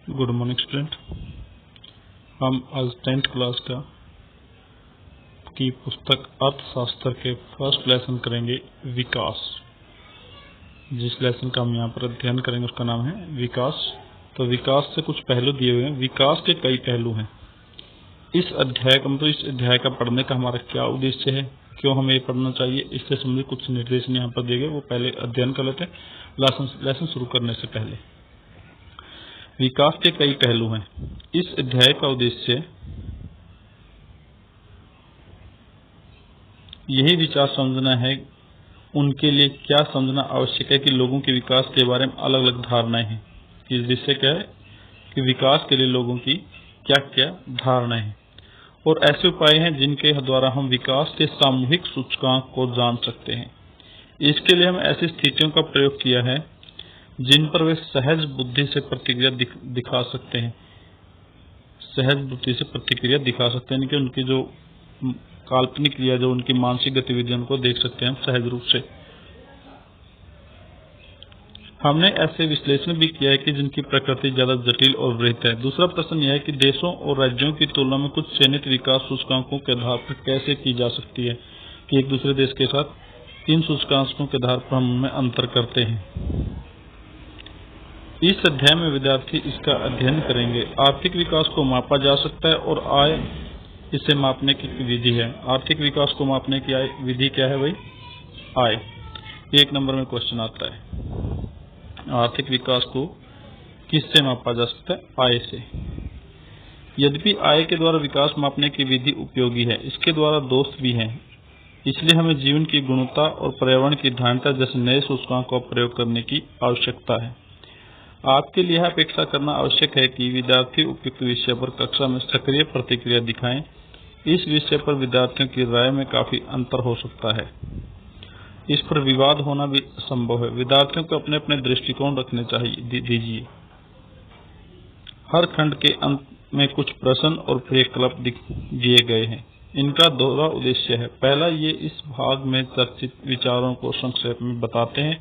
Good morning student. हम आज 10th class की पुस्तक अर्थशास्त्र के फर्स्ट लेसन करेंगे विकास। जिस लेसन का हम यहाँ पर अध्ययन करेंगे उसका नाम है विकास। तो विकास से कुछ पहलू दिए हुए हैं। विकास के कई पहलू हैं। इस अध्याय का मतलब इस अध्याय का पढ़ने का हमारा क्या उद्देश्य है, क्यों हमें ये पढ़ना चाहिए, इससे संबंधित कुछ निर्देशन यहाँ पर दिए गए, वो पहले अध्ययन कर लेते हैं लेसन शुरू करने से पहले। विकास के कई पहलू हैं। इस अध्याय का उद्देश्य यही विचार समझना है, उनके लिए क्या समझना आवश्यक है कि लोगों के विकास के बारे में अलग अलग धारणाएं हैं। इस उद्देश्य क्या है कि विकास के लिए लोगों की क्या क्या धारणाएं हैं और ऐसे उपाय हैं जिनके द्वारा हम विकास के सामूहिक सूचकांक को जान सकते हैं। इसके लिए हम ऐसी स्थितियों का प्रयोग किया है जिन पर वे सहज बुद्धि से प्रतिक्रिया दिखा सकते हैं। सहज बुद्धि से प्रतिक्रिया दिखा सकते हैं कि उनकी जो काल्पनिक क्रिया, जो उनकी मानसिक गतिविधियों को देख सकते हैं हम सहज रूप से। हमने ऐसे विश्लेषण भी किया है कि जिनकी प्रकृति ज्यादा जटिल और वृहत है। दूसरा प्रश्न यह है कि देशों और राज्यों की तुलना में कुछ चयनित विकास सूचकांकों के आधार पर कैसे की जा सकती है कि एक दूसरे देश के साथ किन सूचकांकों के आधार पर हम उनमें अंतर करते हैं। इस अध्याय में विद्यार्थी इसका अध्ययन करेंगे। आर्थिक विकास को मापा जा सकता है और आय इसे मापने की विधि है। आर्थिक विकास को मापने की विधि क्या है भाई? आय। 1 नंबर में क्वेश्चन आता है। आर्थिक विकास को किससे मापा जा सकता है? आय से। यद्यपि आय के द्वारा विकास मापने की विधि उपयोगी है, इसके द्वारा दोष भी हैं। इसलिए हमें जीवन की गुणवत्ता और पर्यावरण की धारणता जैसे नए सूचकांक का प्रयोग करने की आवश्यकता है। आपके लिए अपेक्षा करना आवश्यक है कि विद्यार्थी उपयुक्त विषय पर कक्षा में सक्रिय प्रतिक्रिया दिखाएं। इस विषय पर विद्यार्थियों की राय में काफी अंतर हो सकता है। इस पर विवाद होना भी संभव है। विद्यार्थियों को अपने अपने दृष्टिकोण रखने चाहिए दीजिए। हर खंड के अंत में कुछ प्रश्न और क्रियाकलाप दिए गए हैं। इनका दोहरा उद्देश्य है। पहला, ये इस भाग में चर्चित विचारों को संक्षेप में बताते हैं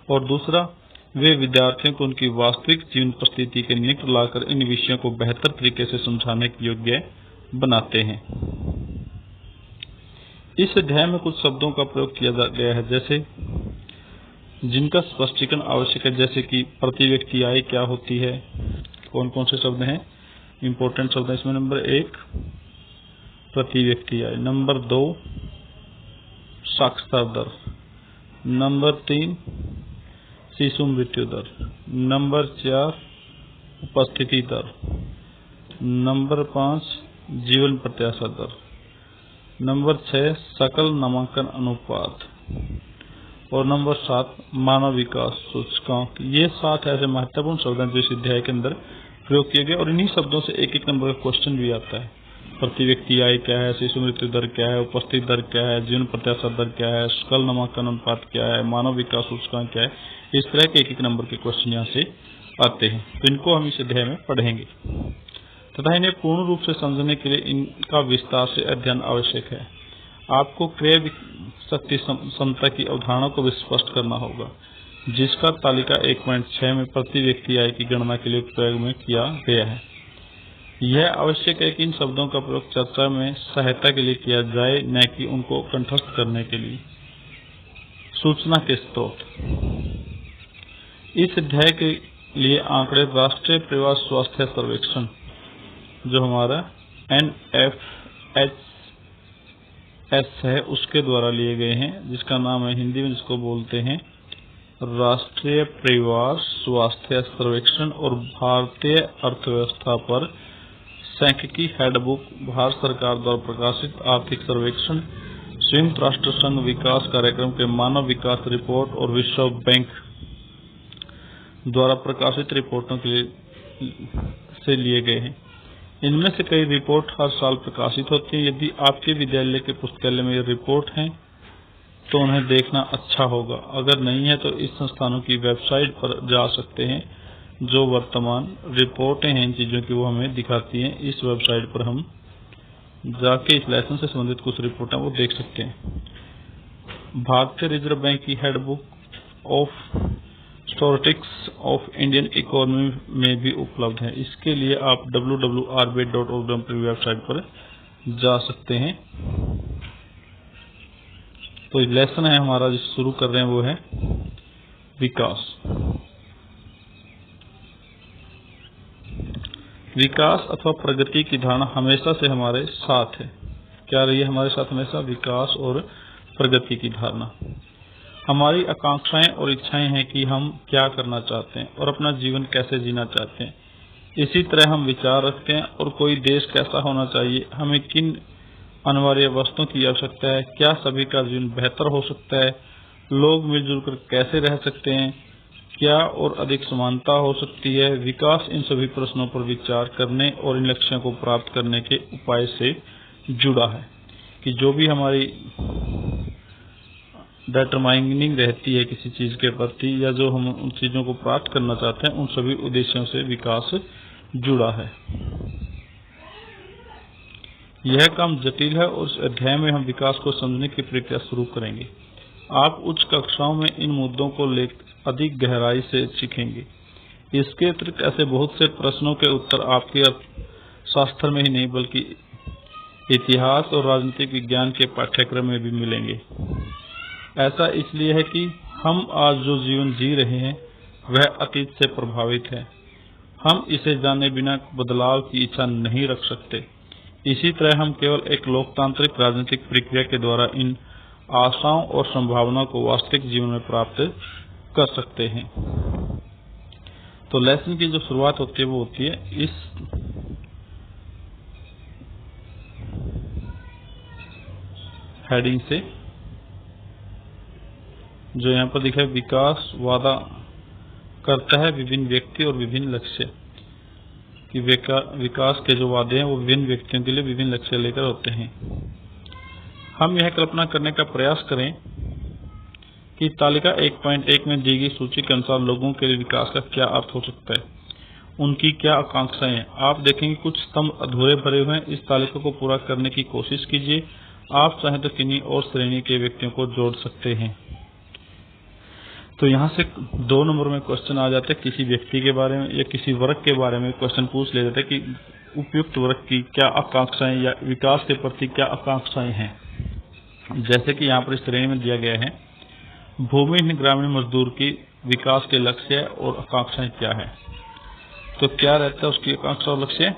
और दूसरा, वे विद्यार्थियों को उनकी वास्तविक जीवन परिस्थिति के निकट लाकर इन विषयों को बेहतर तरीके से समझाने के योग्य बनाते हैं। इस अध्याय में कुछ शब्दों का प्रयोग किया गया है जैसे जिनका स्पष्टीकरण आवश्यक है, जैसे कि प्रति व्यक्ति आय क्या होती है। कौन कौन से शब्द हैं? इंपॉर्टेंट शब्द है इसमें। नंबर 1 प्रति व्यक्ति आय, नंबर 2 साक्षरता दर, नंबर 3 शिशु मृत्यु दर, नंबर 4 उपस्थिति दर, नंबर 5 जीवन प्रत्याशा दर, नंबर 6 सकल नामांकन अनुपात और नंबर 7 मानव विकास सूचकांक। ये 7 ऐसे महत्वपूर्ण शब्द हैं जो इस अध्याय के अंदर प्रयोग किए गए और इन्हीं शब्दों से एक नंबर का क्वेश्चन भी आता है। प्रति व्यक्ति आय क्या है, शिशु मृत्यु दर क्या है, उपस्थिति दर क्या है, जीवन प्रत्याशा दर क्या है, सकल नामांकन अनुपात क्या है, मानव विकास सूचकांक क्या है। इस तरह के एक नंबर के क्वेश्चन यहाँ से आते हैं, तो इनको हम इस अध्याय में पढ़ेंगे तथा इन्हें पूर्ण रूप से समझने के लिए इनका विस्तार से अध्ययन आवश्यक है। आपको क्रय शक्ति क्षमता की अवधारणा को भी स्पष्ट करना होगा, जिसका तालिका 1.6 में प्रति व्यक्ति आय की गणना के लिए प्रयोग में किया गया है। यह आवश्यक है कि इन शब्दों का प्रयोग चर्चा में सहायता के लिए किया जाए, न कि उनको कंठस्थ करने के लिए। सूचना के स्रोत। इस अध्याय के लिए आंकड़े राष्ट्रीय परिवार स्वास्थ्य सर्वेक्षण, जो हमारा NFHS है, उसके द्वारा लिए गए हैं, जिसका नाम है हिंदी में जिसको बोलते हैं राष्ट्रीय परिवार स्वास्थ्य सर्वेक्षण और भारतीय अर्थव्यवस्था पर सांख्यिकी हैंडबुक, भारत सरकार द्वारा प्रकाशित आर्थिक सर्वेक्षण, संयुक्त राष्ट्र संघ विकास कार्यक्रम के मानव विकास रिपोर्ट और विश्व बैंक द्वारा प्रकाशित रिपोर्टों के लिए से लिए गए हैं। इनमें से कई रिपोर्ट हर साल प्रकाशित होती हैं। यदि आपके विद्यालय के पुस्तकालय में ये रिपोर्ट हैं तो उन्हें देखना अच्छा होगा। अगर नहीं है तो इस संस्थानों की वेबसाइट पर जा सकते हैं, जो वर्तमान रिपोर्टें हैं इन चीजों की वो हमें दिखाती हैं। इस वेबसाइट पर हम जाके इस लेसन से संबंधित कुछ रिपोर्टें वो देख सकते हैं। भारतीय रिजर्व बैंक की handbook of statistics of Indian economy में भी उपलब्ध है। इसके लिए आप www.rbit.org की वेबसाइट पर जा सकते हैं। तो लेसन है हमारा जो शुरू कर रहे हैं वो है विकास। विकास अथवा प्रगति की धारणा हमेशा से हमारे साथ है। क्या रही है हमारे साथ हमेशा? विकास और प्रगति की धारणा। हमारी आकांक्षाएं और इच्छाएं हैं कि हम क्या करना चाहते हैं और अपना जीवन कैसे जीना चाहते हैं। इसी तरह हम विचार रखते हैं और कोई देश कैसा होना चाहिए, हमें किन अनिवार्य वस्तुओं की आवश्यकता है, क्या सभी का जीवन बेहतर हो सकता है, लोग मिलजुल कर कैसे रह सकते हैं, क्या और अधिक समानता हो सकती है। विकास इन सभी प्रश्नों पर विचार करने और इन लक्ष्यों को प्राप्त करने के उपाय से जुड़ा है कि जो भी हमारी डिटरमाइनिंग रहती है किसी चीज के प्रति या जो हम उन चीजों को प्राप्त करना चाहते हैं, उन सभी उद्देश्यों से विकास जुड़ा है। यह काम जटिल है और इस अध्याय में हम विकास को समझने की प्रक्रिया शुरू करेंगे। आप उच्च कक्षाओं में इन मुद्दों को लेकर अधिक गहराई से सीखेंगे। इसके अतिरिक्त ऐसे बहुत से प्रश्नों के उत्तर आपके अर्थशास्त्र में ही नहीं बल्कि इतिहास और राजनीतिक विज्ञान के पाठ्यक्रम में भी मिलेंगे। ऐसा इसलिए है कि हम आज जो जीवन जी रहे हैं वह अतीत से प्रभावित है। हम इसे जाने बिना बदलाव की इच्छा नहीं रख सकते। इसी तरह हम केवल एक लोकतांत्रिक राजनीतिक प्रक्रिया के द्वारा इन आशाओं और संभावनाओं को वास्तविक जीवन में प्राप्त कर सकते हैं। तो लेसन की जो शुरुआत होती है वो होती है इस हेडिंग से, जो यहाँ पर दिखा है, विकास वादा करता है विभिन्न व्यक्ति और विभिन्न लक्ष्य कि विकास के जो वादे हैं वो विभिन्न व्यक्तियों के लिए विभिन्न लक्ष्य लेकर होते हैं। हम यह कल्पना करने का प्रयास करें कि तालिका 1.1 में दी गई सूची के अनुसार लोगों के लिए विकास का क्या अर्थ हो सकता है, उनकी क्या आकांक्षाएं हैं। आप देखेंगे कुछ स्तंभ अधूरे भरे हुए हैं। इस तालिका को पूरा करने की कोशिश कीजिए। आप चाहें तो किन्हीं और श्रेणी के व्यक्तियों को जोड़ सकते हैं। तो यहाँ से 2 नंबर में क्वेश्चन आ जाते हैं, किसी व्यक्ति के बारे में या किसी वर्ग के बारे में क्वेश्चन पूछ ले जाते हैं कि उपयुक्त वर्ग की क्या आकांक्षाएं या विकास के प्रति क्या आकांक्षाएं हैं। जैसे कि यहाँ पर इस श्रेणी में दिया गया है, भूमिहीन ग्रामीण मजदूर की विकास के लक्ष्य और आकांक्षाएं क्या है। तो क्या रहता है उसकी आकांक्षा और लक्ष्य?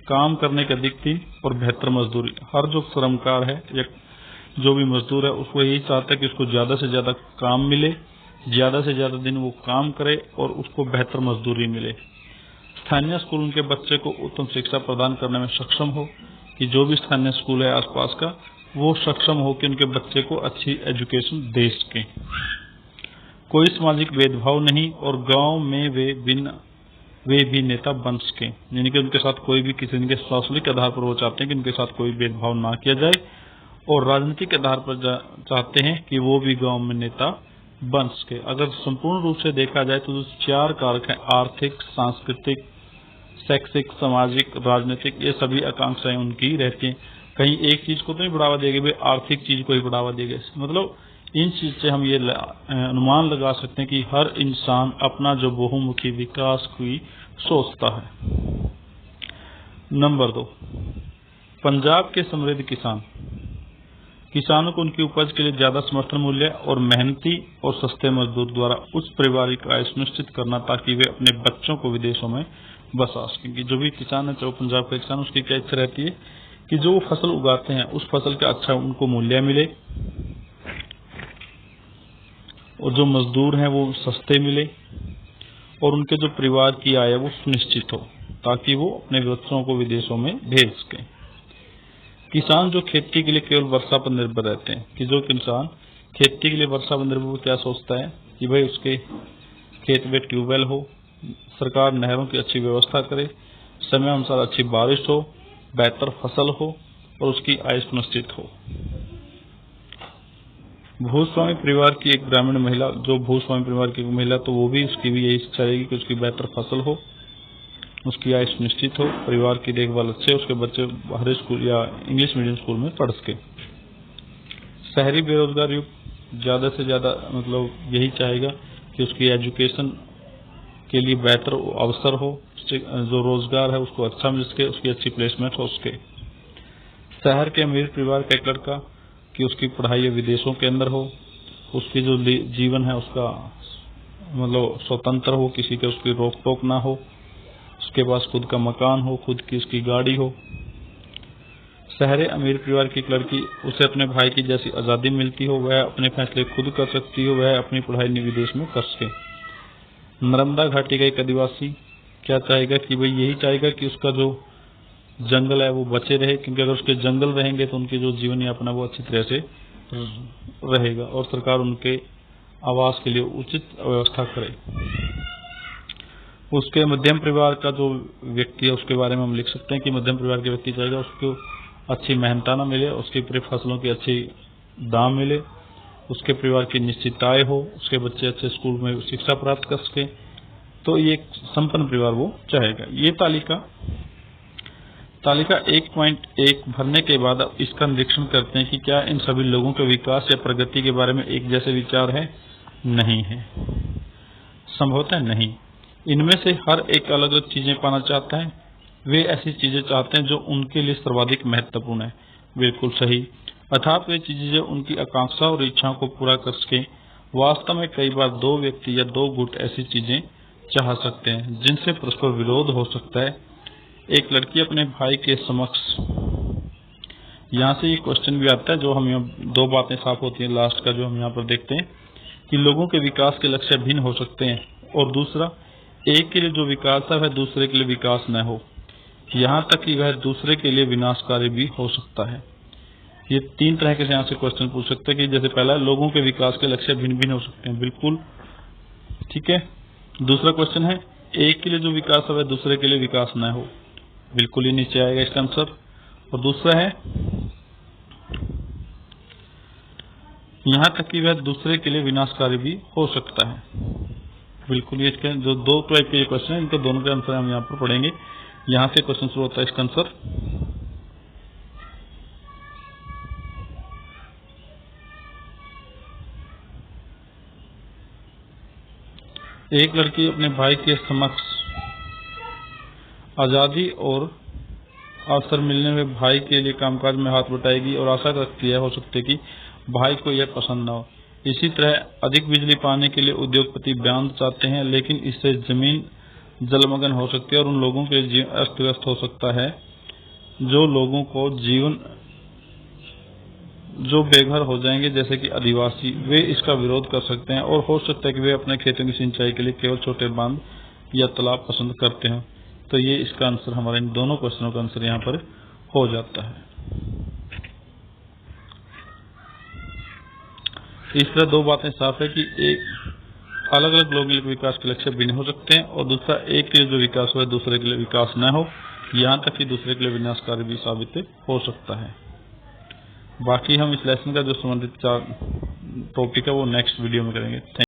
काम करने के अधिक दिन और बेहतर मजदूरी। हर जो श्रमकार है या जो भी मजदूर है उसको यही चाहता है कि उसको ज्यादा से ज्यादा काम मिले, ज्यादा से ज्यादा दिन वो काम करे और उसको बेहतर मजदूरी मिले। स्थानीय स्कूल उनके बच्चे को उत्तम शिक्षा प्रदान करने में सक्षम हो, कि जो भी स्थानीय स्कूल है आसपास का वो सक्षम हो कि उनके बच्चे को अच्छी एजुकेशन दे सके। कोई सामाजिक भेदभाव नहीं और गांव में वे भी नेता बन सके, यानी कि उनके साथ कोई भी किसी के शासनिक आधार पर वो चाहते हैं कि उनके साथ कोई भेदभाव ना किया जाए, और राजनीतिक आधार पर चाहते हैं कि वो भी गांव में नेता बन सके। अगर संपूर्ण रूप से देखा जाए तो 4 कारक हैं, आर्थिक, सांस्कृतिक, शैक्षिक, सामाजिक, राजनीतिक, ये सभी आकांक्षाएं उनकी रहती हैं। कहीं एक चीज को तो नहीं बढ़ावा देगा भाई, आर्थिक चीज को ही बढ़ावा देगा। मतलब इन चीज से हम ये अनुमान लगा सकते हैं कि हर इंसान अपना जो बहुमुखी विकास की सोचता है। नंबर 2, पंजाब के समृद्ध किसान। किसानों को उनकी उपज के लिए ज्यादा समर्थन मूल्य और मेहनती और सस्ते मजदूर द्वारा उच्च पारिवारिक आय सुनिश्चित करना, ताकि वे अपने बच्चों को विदेशों में बसा सकें। जो भी किसान है, चाहे पंजाब का किसान, उसकी क्या इच्छा रहती है कि जो वो फसल उगाते हैं उस फसल का अच्छा उनको मूल्य मिले और जो मजदूर हैं वो सस्ते मिले और उनके जो परिवार की आय है वो सुनिश्चित हो, ताकि वो अपने बच्चों को विदेशों में भेज सकें। किसान जो खेती के लिए केवल वर्षा पर निर्भर रहते हैं, कि जो किसान खेती के लिए वर्षा पर निर्भर क्या सोचता है कि भाई उसके खेत में ट्यूबवेल हो, सरकार नहरों की अच्छी व्यवस्था करे, समय अनुसार अच्छी बारिश हो, बेहतर फसल हो और उसकी आय सुनिश्चित हो। भूस्वामी परिवार की एक ग्रामीण महिला, जो भूस्वामी परिवार की महिला, तो वो भी उसकी भी यही इच्छा रहेगी कि उसकी बेहतर फसल हो, उसकी आय सुनिश्चित हो, परिवार की देखभाल अच्छे, उसके बच्चे बाहरी स्कूल या इंग्लिश मीडियम स्कूल में पढ़ सके। शहरी बेरोजगार युग ज्यादा से ज्यादा मतलब यही चाहेगा कि उसकी एजुकेशन के लिए बेहतर अवसर हो, जो रोजगार है उसको अच्छा मिल सके, उसकी अच्छी प्लेसमेंट हो सके। शहर के अमीर परिवार का एक लड़का कि उसकी पढ़ाई विदेशों के अंदर हो, उसकी जो जीवन है उसका मतलब स्वतंत्र हो, किसी के उसकी रोक टोक ना हो, उसके पास खुद का मकान हो, खुद की उसकी गाड़ी हो। शहरी अमीर परिवार की एक लड़की, उसे अपने भाई की जैसी आज़ादी मिलती हो, वह अपने फैसले खुद कर सकती हो, वह अपनी पढ़ाई विदेश में कर सके। नर्मदा घाटी का एक आदिवासी क्या चाहेगा कि भाई यही चाहेगा कि उसका जो जंगल है वो बचे रहे, क्योंकि अगर उसके जंगल रहेंगे तो उनके जो जीवन यापन है वो अच्छी तरह से रहेगा और सरकार उनके आवास के लिए उचित व्यवस्था करे। उसके मध्यम परिवार का जो व्यक्ति है उसके बारे में हम लिख सकते हैं कि मध्यम परिवार के व्यक्ति चाहेगा उसको अच्छी मेहनताना मिले, उसकी पूरे फसलों की अच्छी दाम मिले, उसके परिवार की निश्चित आय हो, उसके बच्चे अच्छे स्कूल में शिक्षा प्राप्त कर सके, तो ये एक संपन्न परिवार वो चाहेगा। ये तालिका 1.1 भरने के बाद अब इसका निरीक्षण करते हैं कि क्या इन सभी लोगों के विकास या प्रगति के बारे में एक जैसे विचार है? नहीं है, संभवतः नहीं। इनमें से हर एक अलग अलग चीजें पाना चाहता है, वे ऐसी चीजें चाहते हैं जो उनके लिए सर्वाधिक महत्वपूर्ण है। बिल्कुल सही, अर्थात वे चीजें जो उनकी आकांक्षा और इच्छाओं को पूरा कर सके। वास्तव में कई बार दो व्यक्ति या दो गुट ऐसी चीजें चाह सकते हैं जिनसे परस्पर विरोध हो सकता है। एक लड़की अपने भाई के समक्ष, यहाँ से ये क्वेश्चन भी आता है जो हम यहाँ दो बातें साफ होती हैं लास्ट का जो हम यहाँ पर देखते हैं कि लोगों के विकास के लक्ष्य भिन्न हो सकते हैं, और दूसरा एक के लिए जो विकास है वह दूसरे के लिए विकास न हो, यहाँ तक कि वह दूसरे के लिए विनाशकारी भी हो सकता है। ये तीन तरह के यहाँ से क्वेश्चन पूछ सकते हैं कि जैसे पहला लोगों के विकास के लक्ष्य भिन्न भिन्न हो सकते हैं, बिल्कुल ठीक है। दूसरा क्वेश्चन है एक के लिए जो विकास है वह दूसरे के लिए विकास न हो, बिल्कुल ही नीचे आएगा इसका आंसर। और दूसरा है यहाँ तक कि वह दूसरे के लिए विनाशकारी भी हो सकता है, बिल्कुल। ये जो दो टाइप के क्वेश्चन है इनको दोनों के आंसर हम यहाँ पर पढ़ेंगे। यहाँ से क्वेश्चन शुरू होता है इसका आंसर। एक लड़की अपने भाई के समक्ष आजादी और अवसर मिलने में भाई के लिए कामकाज में हाथ बटाएगी और आशा रखती है हो सकती है कि भाई को यह पसंद न हो। इसी तरह अधिक बिजली पाने के लिए उद्योगपति बांध चाहते हैं, लेकिन इससे जमीन जलमग्न हो सकती है और उन लोगों के जीवन अस्त व्यस्त हो सकता है जो लोगों को जीवन जो बेघर हो जाएंगे, जैसे कि आदिवासी, वे इसका विरोध कर सकते हैं और हो सकता है कि वे अपने खेतों की सिंचाई के लिए केवल छोटे बांध या तालाब पसंद करते हैं। तो ये इसका आंसर हमारे इन दोनों क्वेश्चनों का आंसर यहाँ पर हो जाता है। इस तरह दो बातें साफ है कि एक अलग अलग लोगों के विकास के लक्ष्य भिन्न हो सकते हैं, और दूसरा एक के लिए जो विकास हो दूसरे के लिए विकास न हो, यहाँ तक कि दूसरे के लिए विनाशकारी भी साबित हो सकता है। बाकी हम इस लेसन का जो संबंधित टॉपिक है वो नेक्स्ट वीडियो में करेंगे।